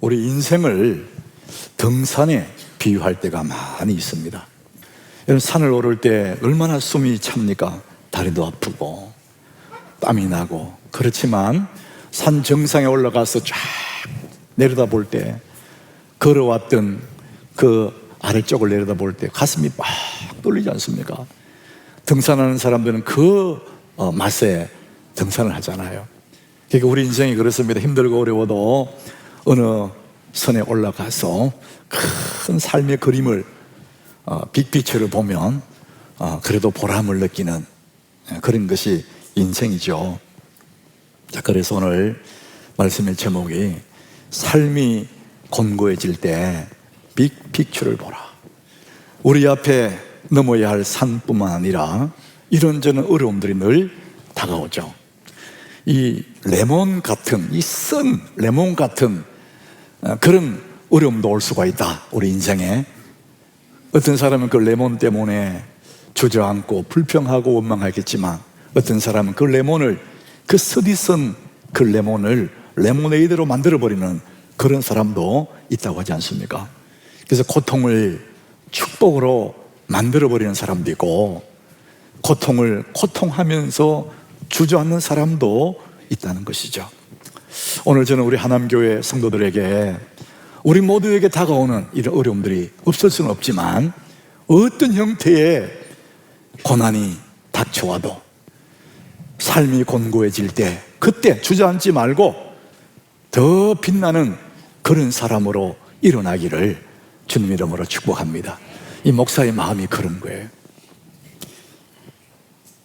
우리 인생을 등산에 비유할 때가 많이 있습니다. 여러분, 산을 오를 때 얼마나 숨이 찹니까? 다리도 아프고 땀이 나고. 그렇지만 산 정상에 올라가서 쫙 내려다볼 때, 걸어왔던 그 아래쪽을 내려다볼 때 가슴이 막 뚫리지 않습니까? 등산하는 사람들은 그 맛에 등산을 하잖아요. 그러니까 우리 인생이 그렇습니다. 힘들고 어려워도 어느 선에 올라가서 큰 삶의 그림을 빅피처를 보면 그래도 보람을 느끼는 그런 것이 인생이죠. 자, 그래서 오늘 말씀의 제목이 삶이 곤고해질 때 빅피처를 보라. 우리 앞에 넘어야 할 산뿐만 아니라 이런저런 어려움들이 늘 다가오죠. 이 레몬 같은, 이 쓴 레몬 같은 그런 어려움도 올 수가 있다, 우리 인생에. 어떤 사람은 그 레몬 때문에 주저앉고 불평하고 원망하겠지만, 어떤 사람은 그 레몬을, 그 쓰디 쓴 그 레몬을 레모네이드로 만들어버리는 그런 사람도 있다고 하지 않습니까? 그래서 고통을 축복으로 만들어버리는 사람도 있고, 고통을 고통하면서 주저앉는 사람도 있다는 것이죠. 오늘 저는 우리 하남교회 성도들에게, 우리 모두에게 다가오는 이런 어려움들이 없을 수는 없지만, 어떤 형태의 고난이 닥쳐와도 삶이 곤고해질 때, 그때 주저앉지 말고 더 빛나는 그런 사람으로 일어나기를 주님 이름으로 축복합니다. 이 목사의 마음이 그런 거예요.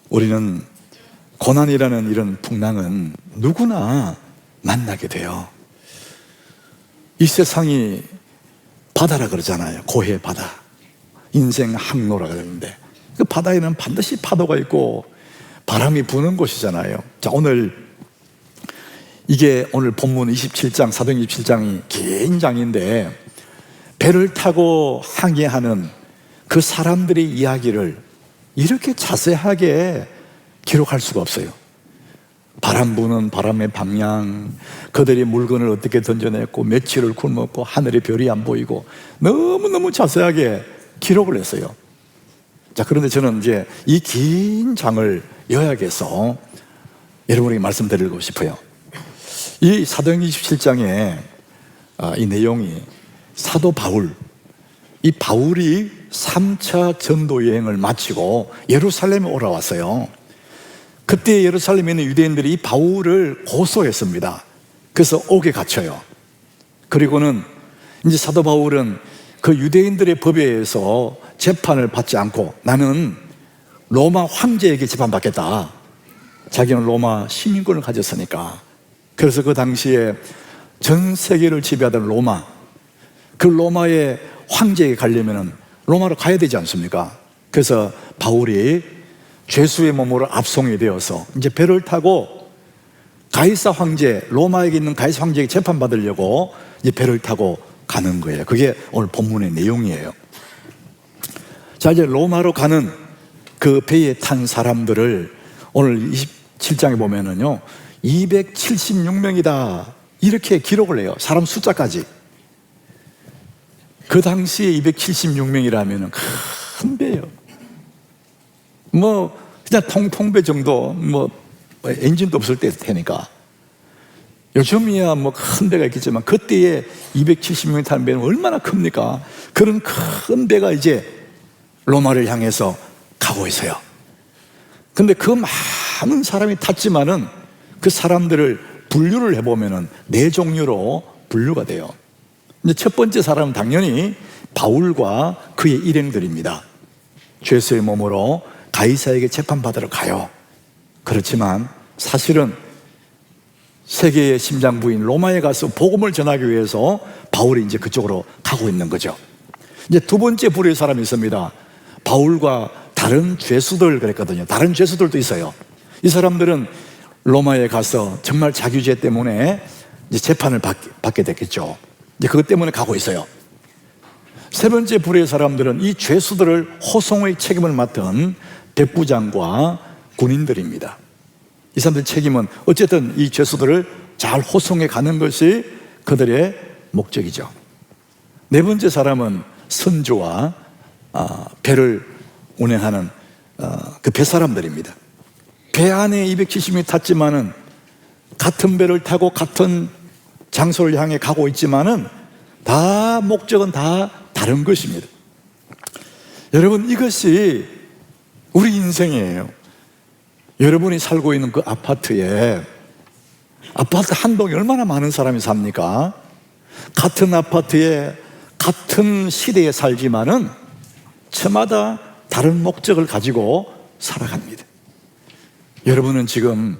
우리는 고난이라는 이런 풍랑은 누구나 만나게 돼요. 이 세상이 바다라 그러잖아요. 고해 바다, 인생 항로라 그러는데, 그 바다에는 반드시 파도가 있고 바람이 부는 곳이잖아요. 자, 오늘 이게 오늘 본문 27장, 사도행 27장이 긴 장인데, 배를 타고 항해하는 그 사람들의 이야기를 이렇게 자세하게 기록할 수가 없어요. 바람 부는 바람의 방향, 그들이 물건을 어떻게 던져냈고 며칠을 굶었고 하늘의 별이 안 보이고, 너무너무 자세하게 기록을 했어요. 자, 그런데 저는 이제 이 긴 장을 요약해서 여러분에게 말씀드리고 싶어요. 이 사도행 27장의 이 내용이 사도 바울, 이 바울이 3차 전도 여행을 마치고 예루살렘에 올라왔어요. 그때 예루살렘에 있는 유대인들이 이 바울을 고소했습니다. 그래서 옥에 갇혀요. 그리고는 이제 사도 바울은 그 유대인들의 법에 의해서 재판을 받지 않고, 나는 로마 황제에게 재판받겠다. 자기는 로마 시민권을 가졌으니까. 그래서 그 당시에 전 세계를 지배하던 로마, 그 로마의 황제에게 가려면 로마로 가야 되지 않습니까? 그래서 바울이 죄수의 몸으로 압송이 되어서 이제 배를 타고 가이사 황제, 로마에 있는 가이사 황제에게 재판받으려고 이제 배를 타고 가는 거예요. 그게 오늘 본문의 내용이에요. 자, 이제 로마로 가는 그 배에 탄 사람들을 오늘 27장에 보면은요, 276명이다 이렇게 기록을 해요. 사람 숫자까지. 그 당시에 276명이라면 큰 배예요. 뭐 그냥 통통배 정도, 뭐 엔진도 없을 때 테니까. 요즘이야 뭐 큰 배가 있겠지만, 그때에 270명이 타는 배는 얼마나 큽니까? 그런 큰 배가 이제 로마를 향해서 가고 있어요. 근데 그 많은 사람이 탔지만은 그 사람들을 분류를 해보면은 4종류로 분류가 돼요. 이제 첫 번째 사람은 당연히 바울과 그의 일행들입니다. 죄수의 몸으로 가이사에게 재판받으러 가요. 그렇지만 사실은 세계의 심장부인 로마에 가서 복음을 전하기 위해서 바울이 이제 그쪽으로 가고 있는 거죠. 이제 두 번째 부류의 사람이 있습니다. 바울과 다른 죄수들 그랬거든요. 다른 죄수들도 있어요. 이 사람들은 로마에 가서 정말 자기 죄 때문에 이제 재판을 받게 됐겠죠. 이제 그것 때문에 가고 있어요. 세 번째 부류의 사람들은 이 죄수들을 호송의 책임을 맡은 백부장과 군인들입니다. 이 사람들 책임은 어쨌든 이 죄수들을 잘 호송해 가는 것이 그들의 목적이죠. 네 번째 사람은 선조와 배를 운행하는 그 배사람들입니다. 배 안에 270명이 탔지만은 같은 배를 타고 같은 장소를 향해 가고 있지만은 다 목적은 다 다른 것입니다. 여러분, 이것이 우리 인생이에요. 여러분이 살고 있는 그 아파트에 아파트 한 동에 얼마나 많은 사람이 삽니까? 같은 아파트에 같은 시대에 살지만은 저마다 다른 목적을 가지고 살아갑니다. 여러분은 지금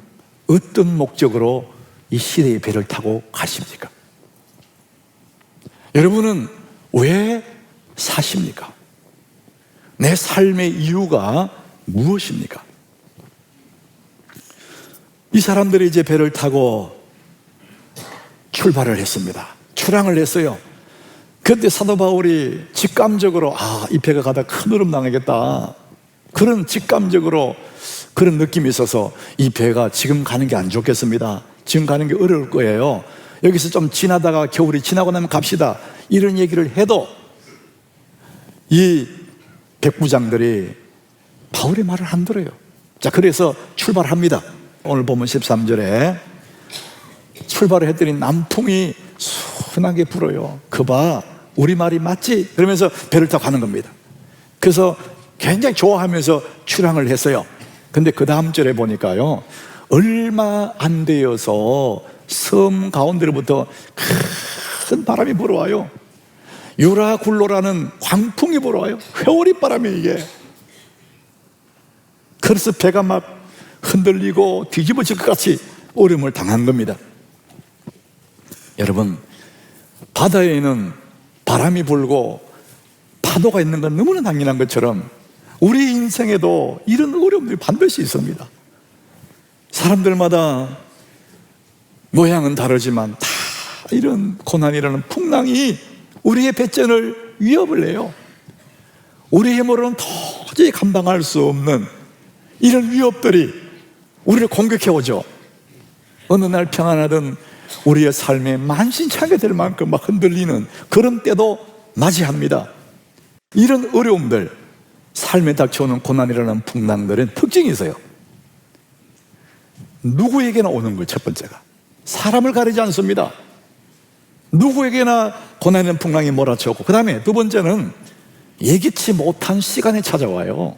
어떤 목적으로 이 시대의 배를 타고 가십니까? 여러분은 왜 사십니까? 내 삶의 이유가 무엇입니까? 이 사람들이 이제 배를 타고 출발을 했습니다. 출항을 했어요. 그때 사도 바울이 직감적으로 이 배가 가다 큰 어려움 당하겠다, 그런 직감적으로 그런 느낌이 있어서 이 배가 지금 가는 게 안 좋겠습니다. 지금 가는 게 어려울 거예요. 여기서 좀 지나다가 겨울이 지나고 나면 갑시다, 이런 얘기를 해도 이 백부장들이 바울의 말을 안 들어요. 자, 그래서 출발합니다. 오늘 보면 13절에 출발을 했더니 남풍이 순하게 불어요. 그봐, 우리 말이 맞지? 그러면서 배를 타고 가는 겁니다. 그래서 굉장히 좋아하면서 출항을 했어요. 근데 그 다음 절에 보니까요, 얼마 안 되어서 섬 가운데로부터 큰 바람이 불어와요. 유라굴로라는 광풍이 불어와요. 회오리 바람이 이게. 그래서 배가 막 흔들리고 뒤집어질 것 같이 어려움을 당한 겁니다. 여러분, 바다에는 바람이 불고 파도가 있는 건 너무나 당연한 것처럼 우리 인생에도 이런 어려움들이 반드시 있습니다. 사람들마다 모양은 다르지만 다 이런 고난이라는 풍랑이 우리의 배전을 위협을 해요. 우리의 힘으로는 도저히 감당할 수 없는 이런 위협들이 우리를 공격해 오죠. 어느 날 평안하던 우리의 삶에 만신창이 될 만큼 막 흔들리는 그런 때도 맞이합니다. 이런 어려움들, 삶에 닥쳐오는 고난이라는 풍랑들은 특징이 있어요. 누구에게나 오는 거예요. 첫 번째가 사람을 가리지 않습니다. 누구에게나 고난이라는 풍랑이 몰아쳐오고, 그 다음에 두 번째는 예기치 못한 시간에 찾아와요.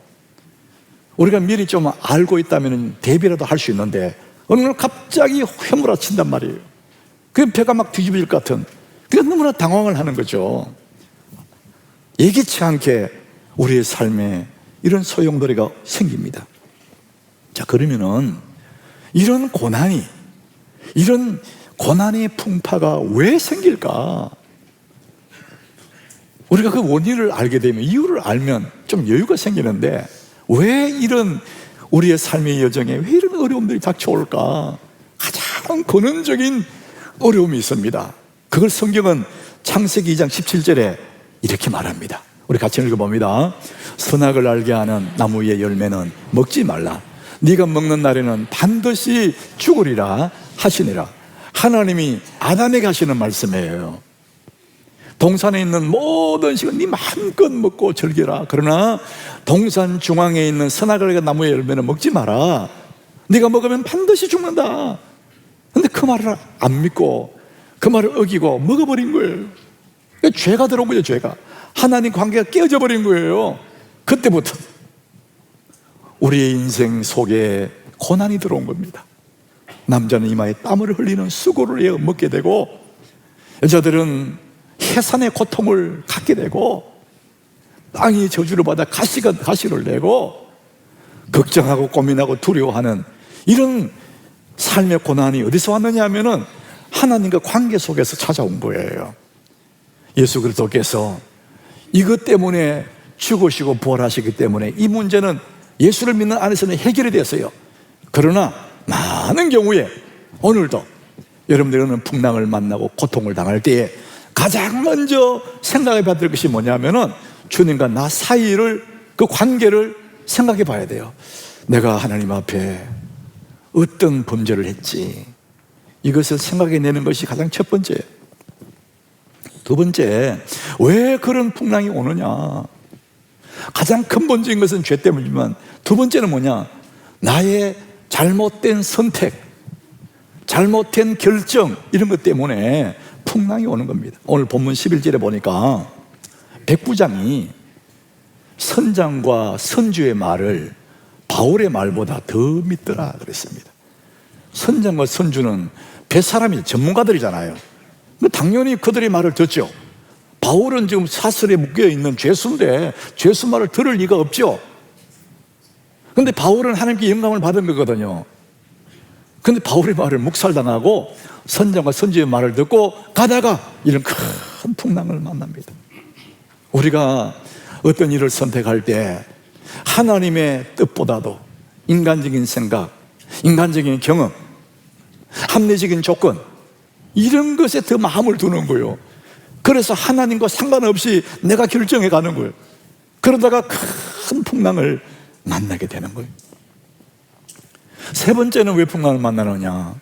우리가 미리 좀 알고 있다면 대비라도 할 수 있는데 어느 날 갑자기 휘몰아친단 말이에요. 그 배가 막 뒤집어질 것 같은, 그러니까 너무나 당황을 하는 거죠. 예기치 않게 우리의 삶에 이런 소용돌이가 생깁니다. 자, 그러면은 이런 고난의 풍파가 왜 생길까? 우리가 그 원인을 알게 되면, 이유를 알면 좀 여유가 생기는데 왜 이런 우리의 삶의 여정에 왜 이런 어려움들이 닥쳐올까? 가장 근원적인 어려움이 있습니다. 그걸 성경은 창세기 2장 17절에 이렇게 말합니다. 우리 같이 읽어봅니다. 선악을 알게 하는 나무의 열매는 먹지 말라. 네가 먹는 날에는 반드시 죽으리라 하시니라. 하나님이 아담에게 하시는 말씀이에요. 동산에 있는 모든 식은 네 마음껏 먹고 즐겨라. 그러나 동산 중앙에 있는 선악을 알게 나무의 열매는 먹지 마라. 네가 먹으면 반드시 죽는다. 근데 그 말을 안 믿고 그 말을 어기고 먹어버린 거예요. 죄가 들어온 거죠. 죄가. 하나님 관계가 깨어져 버린 거예요. 그때부터 우리의 인생 속에 고난이 들어온 겁니다. 남자는 이마에 땀을 흘리는 수고를 먹게 되고, 여자들은 해산의 고통을 갖게 되고, 땅이 저주를 받아 가시를 내고, 걱정하고 고민하고 두려워하는 이런 삶의 고난이 어디서 왔느냐 하면은 하나님과 관계 속에서 찾아온 거예요. 예수 그리스도께서 이것 때문에 죽으시고 부활하시기 때문에 이 문제는 예수를 믿는 안에서는 해결이 됐어요. 그러나 많은 경우에 오늘도 여러분들은 풍랑을 만나고 고통을 당할 때에 가장 먼저 생각해 봐야 될 것이 뭐냐면은 주님과 나 사이를, 그 관계를 생각해 봐야 돼요. 내가 하나님 앞에 어떤 범죄를 했지, 이것을 생각해내는 것이 가장 첫 번째예요. 두 번째, 왜 그런 풍랑이 오느냐? 가장 근본적인 것은 죄 때문이지만 두 번째는 뭐냐? 나의 잘못된 선택, 잘못된 결정, 이런 것 때문에 풍랑이 오는 겁니다. 오늘 본문 11절에 보니까 백부장이 선장과 선주의 말을 바울의 말보다 더 믿더라 그랬습니다. 선장과 선주는 뱃사람이 전문가들이잖아요. 당연히 그들의 말을 듣죠. 바울은 지금 사슬에 묶여있는 죄수인데 죄수 말을 들을 리가 없죠. 그런데 바울은 하나님께 영감을 받은 거거든요. 그런데 바울의 말을 묵살당하고 선장과 선주의 말을 듣고 가다가 이런 큰 풍랑을 만납니다. 우리가 어떤 일을 선택할 때 하나님의 뜻보다도 인간적인 생각, 인간적인 경험, 합리적인 조건, 이런 것에 더 마음을 두는 거예요. 그래서 하나님과 상관없이 내가 결정해 가는 거예요. 그러다가 큰 풍랑을 만나게 되는 거예요. 세 번째는 왜 풍랑을 만나느냐?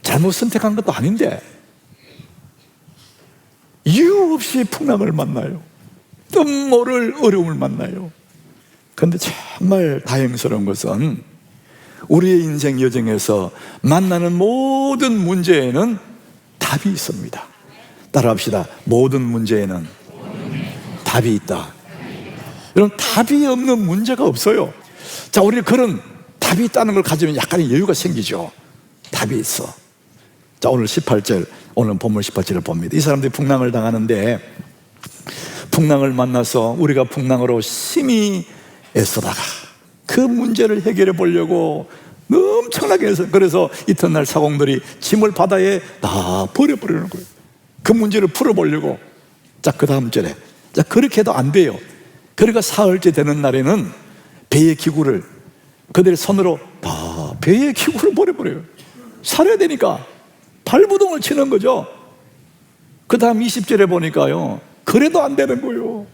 잘못 선택한 것도 아닌데 이유 없이 풍랑을 만나요. 뜻 모를 어려움을 만나요. 그런데 정말 다행스러운 것은 우리의 인생 여정에서 만나는 모든 문제에는 답이 있습니다. 따라합시다. 모든 문제에는 답이 있다. 여러분, 답이 없는 문제가 없어요. 자, 우리 그런 답이 있다는 걸 가지면 약간의 여유가 생기죠. 답이 있어. 자, 오늘 18절, 오늘 본문 18절을 봅니다. 이 사람들이 풍랑을 당하는데 풍랑을 만나서 우리가 풍랑으로 심히 애쓰다가 그 문제를 해결해 보려고 엄청나게 해서, 그래서 이튿날 사공들이 짐을 바다에 다 버려버리는 거예요. 그 문제를 풀어보려고. 자, 그 다음 절에, 자, 그렇게 해도 안 돼요. 그러니까 사흘째 되는 날에는 배의 기구를 그들의 손으로 다 배의 기구를 버려버려요. 살아야 되니까 발부동을 치는 거죠. 그 다음 20절에 보니까요, 그래도 안 되는 거예요.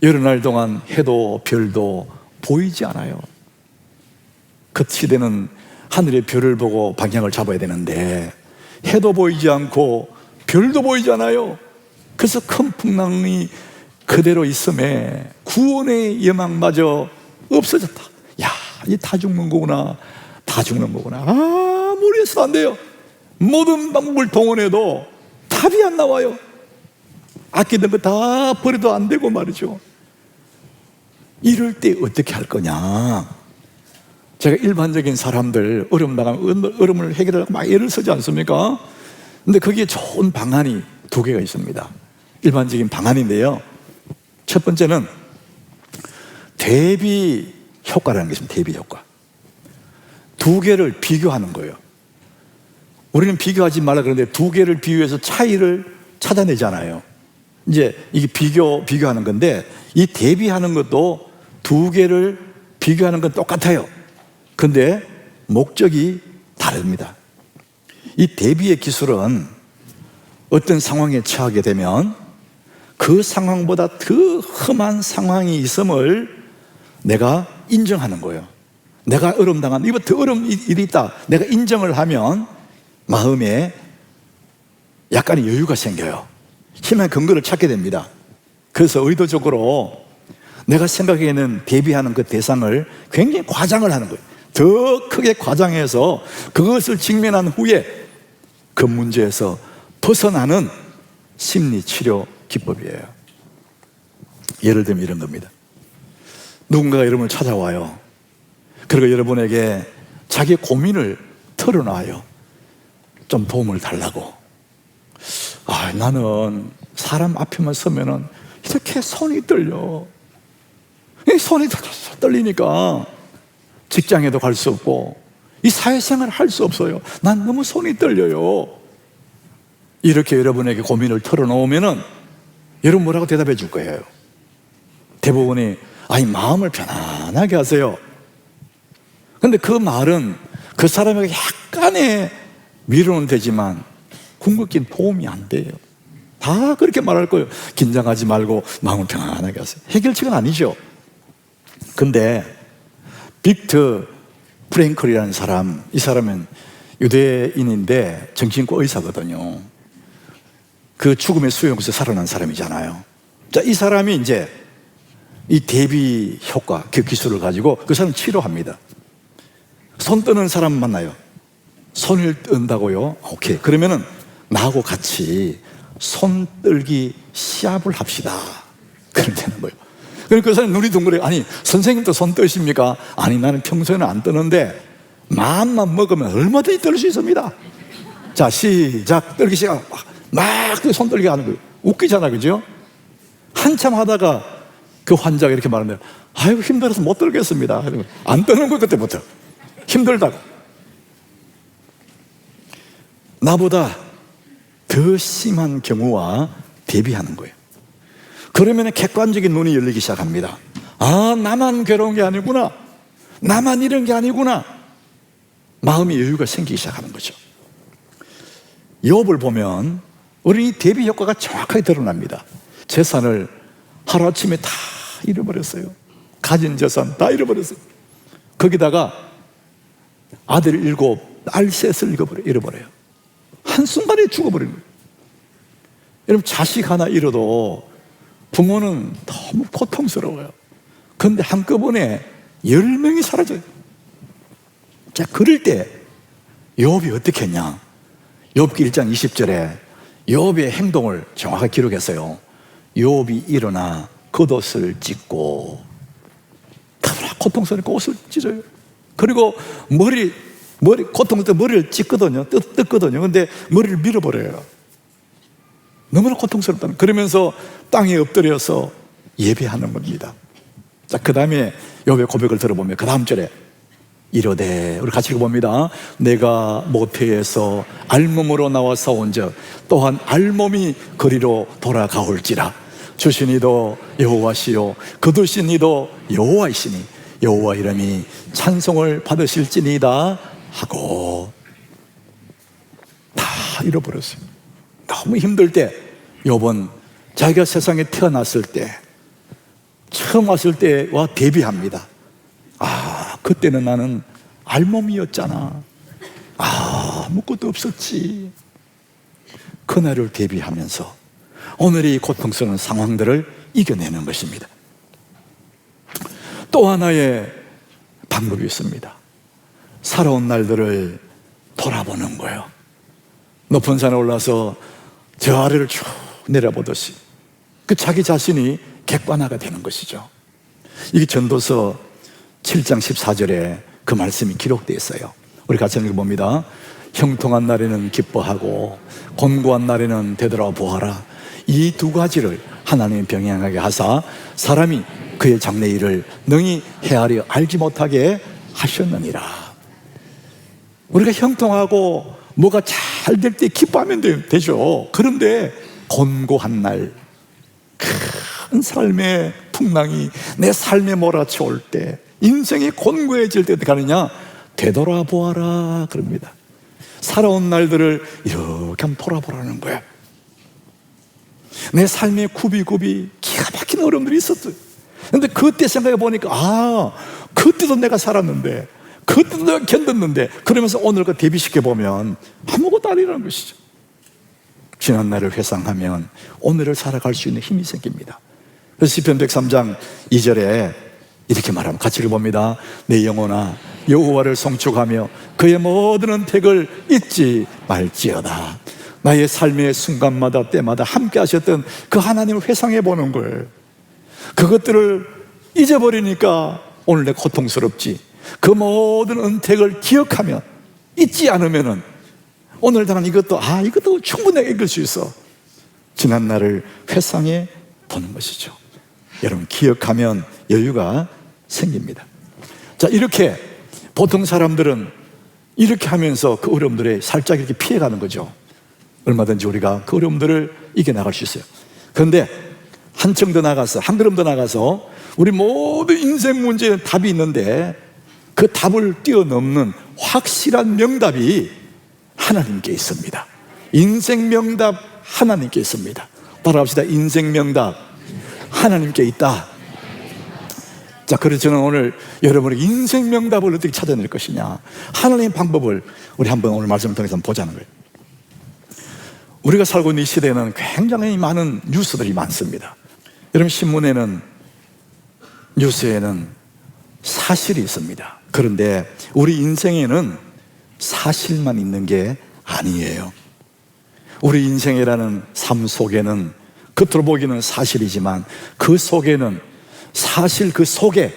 여러 날 동안 해도 별도 보이지 않아요. 그 시대는 하늘의 별을 보고 방향을 잡아야 되는데 해도 보이지 않고 별도 보이지 않아요. 그래서 큰 풍랑이 그대로 있음에 구원의 예망마저 없어졌다. 야, 이 다 죽는 거구나. 다 죽는 거구나. 아무리 해서 안 돼요. 모든 방법을 동원해도 답이 안 나와요. 아끼던 거 다 버려도 안 되고 말이죠. 이럴 때 어떻게 할 거냐? 제가 일반적인 사람들 어려움 당하면 어려움을 해결하려고 막 애를 쓰지 않습니까? 근데 거기에 좋은 방안이 두 개가 있습니다. 일반적인 방안인데요, 첫 번째는 대비 효과라는 게 있습니다. 대비 효과. 두 개를 비교하는 거예요. 우리는 비교하지 말라 그러는데 두 개를 비교해서 차이를 찾아내잖아요. 이제 이게 비교하는 건데, 이 대비하는 것도 두 개를 비교하는 건 똑같아요. 근데 목적이 다릅니다. 이 대비의 기술은 어떤 상황에 처하게 되면 그 상황보다 더 험한 상황이 있음을 내가 인정하는 거예요. 내가 어려움 당한, 이거 더 어려운 일이 있다, 내가 인정을 하면 마음에 약간의 여유가 생겨요. 힘의 근거를 찾게 됩니다. 그래서 의도적으로 내가 생각하기에는 대비하는 그 대상을 굉장히 과장을 하는 거예요. 더 크게 과장해서 그것을 직면한 후에 그 문제에서 벗어나는 심리치료 기법이에요. 예를 들면 이런 겁니다. 누군가가 여러분을 찾아와요. 그리고 여러분에게 자기 고민을 털어놔요. 좀 도움을 달라고. 나는 사람 앞에만 서면은 이렇게 손이 떨려. 이 손이 떨리니까 직장에도 갈 수 없고 이 사회생활을 할 수 없어요. 난 너무 손이 떨려요. 이렇게 여러분에게 고민을 털어놓으면은 여러분 뭐라고 대답해 줄 거예요? 대부분이 마음을 편안하게 하세요. 근데 그 말은 그 사람에게 약간의 위로는 되지만 궁극적인 도움이 안 돼요. 다 그렇게 말할 거예요. 긴장하지 말고 마음을 편안하게 하세요. 해결책은 아니죠. 근데 빅터 프랭클이라는 사람, 이 사람은 유대인인데 정신과 의사거든요. 그 죽음의 수용에서 살아난 사람이잖아요. 자, 이 사람이 이제 이 대비 효과, 그 기술을 가지고 그 사람 치료합니다. 손 뜨는 사람 만나요. 손을 뜬다고요? 오케이. 그러면은 나하고 같이 손 떨기 시합을 합시다. 그렇게 되는 거예요. 그러니까 그 사람이 눈이 둥그래요. 아니, 선생님도 손 뜨십니까? 아니, 나는 평소에는 안 뜨는데 마음만 먹으면 얼마든지 떨 수 있습니다. 자, 시작. 떨기 시작. 막 손 떨기 하는 거예요. 웃기잖아, 그죠? 한참 하다가 그 환자가 이렇게 말하면, 아이고, 힘들어서 못 떨겠습니다. 안 떠는 거 그때부터. 힘들다고. 나보다 더 심한 경우와 대비하는 거예요. 그러면 객관적인 눈이 열리기 시작합니다. 아, 나만 괴로운 게 아니구나. 나만 이런 게 아니구나. 마음의 여유가 생기기 시작하는 거죠. 욥을 보면 우리 대비 효과가 정확하게 드러납니다. 재산을 하루아침에 다 잃어버렸어요. 가진 재산 다 잃어버렸어요. 거기다가 아들 7, 딸 3을 잃어버려요. 한순간에 죽어버리는 거예요. 여러분, 자식 하나 잃어도 부모는 너무 고통스러워요. 그런데 한꺼번에 10명이 사라져요. 자, 그럴 때 욥이 어떻게 했냐? 욥기 1장 20절에 욥의 행동을 정확하게 기록했어요. 욥이 일어나 겉옷을 찢고, 고통스러우니까 옷을 찢어요. 그리고 머리 고통스러울 때 머리를 찢거든요. 뜯거든요. 근데 머리를 밀어버려요. 너무나 고통스럽다는. 그러면서 땅에 엎드려서 예배하는 겁니다. 자, 그 다음에 욥의 고백을 들어보면 그 다음 절에 이르되, 우리 같이 읽어봅니다. 내가 모태에서 알몸으로 나와서 온즉 또한 알몸이 거리로 돌아가올지라. 주신 이도 여호와시요 거두신 이도 여호와이시니 여호와 이름이 찬송을 받으실지니이다 하고, 다 잃어버렸어요. 너무 힘들 때 욥은 자기가 세상에 태어났을 때, 처음 왔을 때와 대비합니다. 아, 그때는 나는 알몸이었잖아. 아무것도 없었지. 그날을 대비하면서 오늘의 고통스러운 상황들을 이겨내는 것입니다. 또 하나의 방법이 있습니다. 살아온 날들을 돌아보는 거예요. 높은 산에 올라서 저 아래를 쭉 내려보듯이 그 자기 자신이 객관화가 되는 것이죠. 이게 전도서 7장 14절에 그 말씀이 기록되어 있어요. 우리 같이 읽어봅니다. 형통한 날에는 기뻐하고 곤고한 날에는 되돌아보아라. 이 두 가지를 하나님이 병행하게 하사 사람이 그의 장래일을 능히 헤아려 알지 못하게 하셨느니라. 우리가 형통하고 뭐가 잘 될 때 기뻐하면 되죠. 그런데 곤고한 날, 큰 삶의 풍랑이 내 삶에 몰아쳐올 때, 인생이 곤고해질 때 어떻게 하느냐? 되돌아보아라 그럽니다. 살아온 날들을 이렇게 한번 돌아보라는 거야. 내 삶의 굽이굽이 기가 막힌 어려움들이 있었어요. 그런데 그때 생각해 보니까 그때도 내가 살았는데, 그때도 내가 견뎠는데, 그러면서 오늘과 대비시켜 보면 아무것도 아니라는 것이죠. 지난 날을 회상하면 오늘을 살아갈 수 있는 힘이 생깁니다. 그래서 시편 103장 2절에 이렇게 말하면 같이 읽어봅니다. 내 영혼아 여호와를 송축하며 그의 모든 은택을 잊지 말지어다. 나의 삶의 순간마다 때마다 함께 하셨던 그 하나님을 회상해 보는 거예요. 그것들을 잊어버리니까 오늘 내 고통스럽지. 그 모든 은택을 기억하면, 잊지 않으면은 오늘 당한 이것도 충분히 읽을 수 있어. 지난 날을 회상해 보는 것이죠. 여러분, 기억하면 여유가 생깁니다. 자, 이렇게 보통 사람들은 이렇게 하면서 그 어려움들에 살짝 이렇게 피해가는 거죠. 얼마든지 우리가 그 어려움들을 이겨나갈 수 있어요. 그런데 한층 더 나가서, 한 걸음 더 나가서 우리 모든 인생 문제에 답이 있는데 그 답을 뛰어넘는 확실한 명답이 하나님께 있습니다. 인생 명답 하나님께 있습니다. 따라합시다. 인생 명답 하나님께 있다. 자, 그래서 저는 오늘 여러분의 인생 명답을 어떻게 찾아낼 것이냐, 하나님의 방법을 우리 한번 오늘 말씀을 통해서 보자는 거예요. 우리가 살고 있는 이 시대에는 굉장히 많은 뉴스들이 많습니다. 여러분, 신문에는, 뉴스에는 사실이 있습니다. 그런데 우리 인생에는 사실만 있는 게 아니에요. 우리 인생이라는 삶 속에는 겉으로 보기는 사실이지만 그 속에는, 사실 그 속에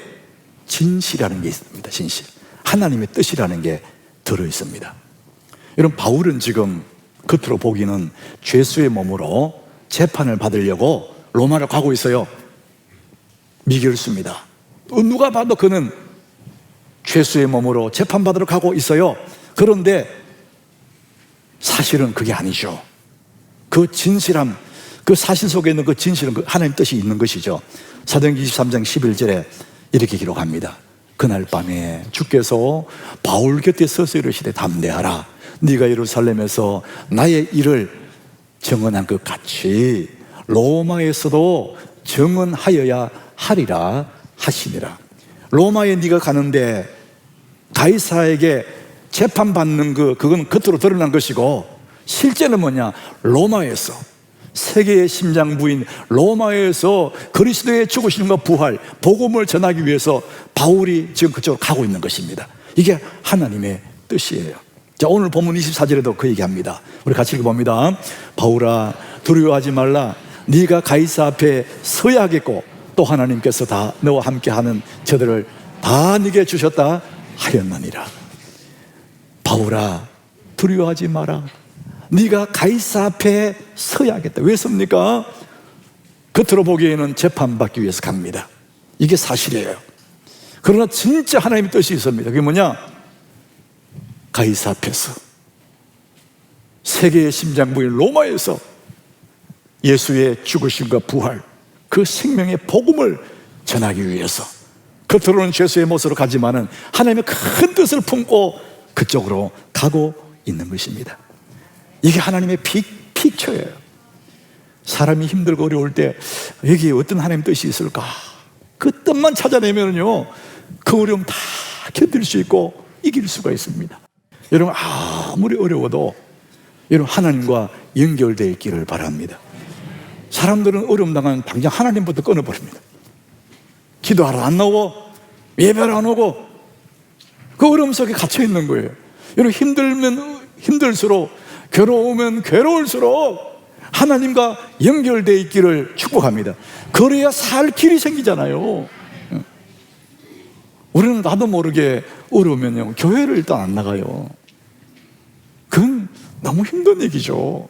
진실이라는 게 있습니다. 진실, 하나님의 뜻이라는 게 들어있습니다. 여러분, 바울은 지금 겉으로 보기는 죄수의 몸으로 재판을 받으려고 로마로 가고 있어요. 미결수입니다. 누가 봐도 그는 죄수의 몸으로 재판받으러 가고 있어요. 그런데 사실은 그게 아니죠. 그 진실함, 그 사실 속에 있는 그 진실은 그 하나님 뜻이 있는 것이죠. 사도행전 23장 11절에 이렇게 기록합니다. 그날 밤에 주께서 바울 곁에 서서 이르시되 담대하라. 네가 예루살렘에서 나의 일을 증언한 것 같이 로마에서도 증언하여야 하리라 하시니라. 로마에 네가 가는데 가이사에게 재판받는 그건 겉으로 드러난 것이고, 실제는 뭐냐? 로마에서, 세계의 심장부인 로마에서 그리스도의 죽으심과 부활, 복음을 전하기 위해서 바울이 지금 그쪽으로 가고 있는 것입니다. 이게 하나님의 뜻이에요. 자, 오늘 본문 24절에도 그 얘기합니다. 우리 같이 읽어봅니다. 바울아, 두려워하지 말라. 네가 가이사 앞에 서야 하겠고 또 하나님께서 다 너와 함께하는 저들을 다 네게 주셨다 하였느니라. 바울아, 두려워하지 마라. 네가 가이사 앞에 서야 하겠다. 왜 섭니까? 겉으로 보기에는 재판받기 위해서 갑니다. 이게 사실이에요. 그러나 진짜 하나님의 뜻이 있습니다. 그게 뭐냐? 가이사 앞에서, 세계의 심장부인 로마에서 예수의 죽으심과 부활, 그 생명의 복음을 전하기 위해서 겉으로는 죄수의 모습으로 가지만은 하나님의 큰 뜻을 품고 그쪽으로 가고 있는 것입니다. 이게 하나님의 픽처예요. 사람이 힘들고 어려울 때 여기에 어떤 하나님의 뜻이 있을까? 그 뜻만 찾아내면요, 그 어려움 다 견딜 수 있고 이길 수가 있습니다. 여러분, 아무리 어려워도 여러분 하나님과 연결되어 있기를 바랍니다. 사람들은 어려움 당하면 당장 하나님부터 끊어버립니다. 기도하러 안 나오고 예배하러 안 오고 그 어려움 속에 갇혀 있는 거예요. 여러분, 힘들면 힘들수록, 괴로우면 괴로울수록 하나님과 연결되어 있기를 축복합니다. 그래야 살 길이 생기잖아요. 우리는 나도 모르게 어려우면요, 교회를 일단 안 나가요. 그건 너무 힘든 얘기죠.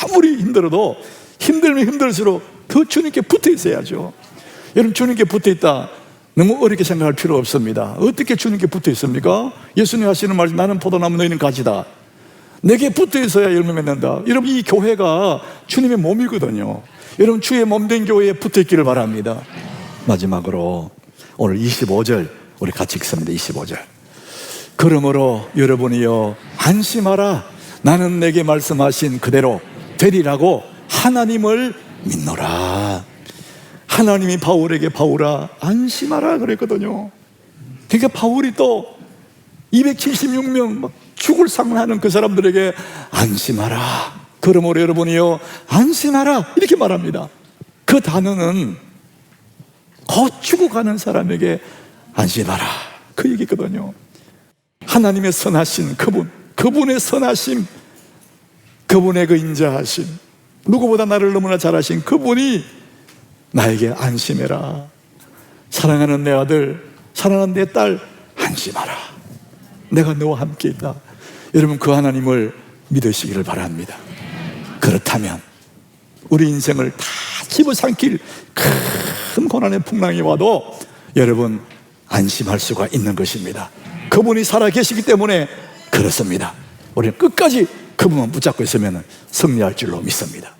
아무리 힘들어도 힘들면 힘들수록 더 주님께 붙어 있어야죠. 여러분, 주님께 붙어 있다 너무 어렵게 생각할 필요 없습니다. 어떻게 주님께 붙어 있습니까? 예수님 하시는 말씀, 나는 포도나무 너희는 가지다. 내게 붙어 있어야 열매 맺는다. 여러분, 이 교회가 주님의 몸이거든요. 여러분, 주의 몸된 교회에 붙어 있기를 바랍니다. 마지막으로 오늘 25절 우리 같이 읽습니다. 25절. 그러므로 여러분이여 안심하라. 나는 내게 말씀하신 그대로 되리라고 하나님을 믿노라. 하나님이 바울에게 바울아 안심하라 그랬거든요. 그러니까 바울이 또 276명 막 죽을 상하는 그 사람들에게 안심하라. 그러므로 여러분이요 안심하라 이렇게 말합니다. 그 단어는 곧 죽어가는 사람에게 안심하라 그 얘기거든요. 하나님의 선하신 그분의 선하심, 그분의 그 인자하심, 누구보다 나를 너무나 잘하신 그분이 나에게 안심해라. 사랑하는 내 아들, 사랑하는 내 딸 안심하라. 내가 너와 함께 있다. 여러분, 그 하나님을 믿으시기를 바랍니다. 그렇다면 우리 인생을 다 집어삼킬 큰 고난의 풍랑이 와도 여러분 안심할 수가 있는 것입니다. 그분이 살아계시기 때문에 그렇습니다. 우리는 끝까지 그분만 붙잡고 있으면 승리할 줄로 믿습니다.